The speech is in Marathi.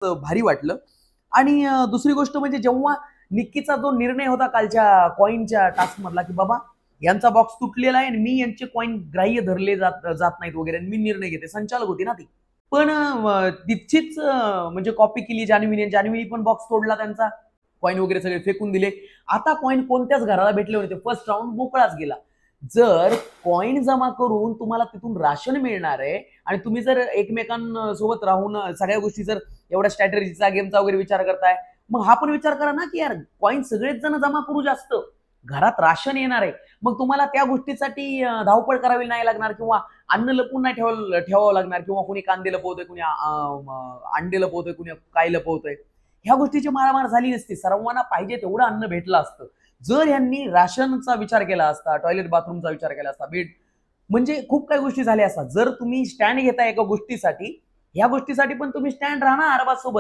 भारी वाटलं. आणि दुसरी गोष्ट म्हणजे जेव्हा निक्कीचा जो निर्णय होता कालच्या कॉईनच्या टास्क मधला, की बाबा यांचा बॉक्स तुटलेला आहे आणि मी यांचे कॉईन ग्राह्य धरले जात नाहीत वगैरे, मी निर्णय घेते. संचालक होती ना ती. पण तितकीच म्हणजे कॉपी केली जान्हवीने. जान्हवीने पण बॉक्स तोडला त्यांचा, कॉईन वगैरे सगळे फेकून दिले. आता कॉईन कोणत्याच घराला भेटले होते. फर्स्ट राऊंड मोकळाच गेला. जर कॉईन जमा करून तुम्हाला तिथून राशन मिळणार आहे आणि तुम्ही जर एकमेकांसोबत राहून सगळ्या गोष्टी जर एवढ्या स्ट्रॅटेजीचा गेमचा वगैरे विचार करताय, मग हा पण विचार करा ना की यार कॉईन सगळेच जण जमा करू जास्त, घरात राशन येणार आहे, मग तुम्हाला त्या गोष्टीसाठी धावपळ करावी नाही लागणार किंवा अन्न लपवून नाही ठेवावं लागणार किंवा कुणी कांदे लपवतोय, कुणी अंडे लपवतोय, कुणी काय लपवतोय. ह्या गोष्टीची मारामार झाली नसती, सर्वांना पाहिजे तेवढं अन्न भेटलं असतं. जर यांनी राशनचा विचार केला असता, टॉयलेट बाथरूमचा विचार केला असता, बेड, म्हणजे खूप काही गोष्टी झाल्या असतात. जर तुम्ही स्टँड घेताय एका गोष्टीसाठी, ह्या गोष्टीसाठी पण तुम्ही स्टँड राहा ना अरबाज सोबत.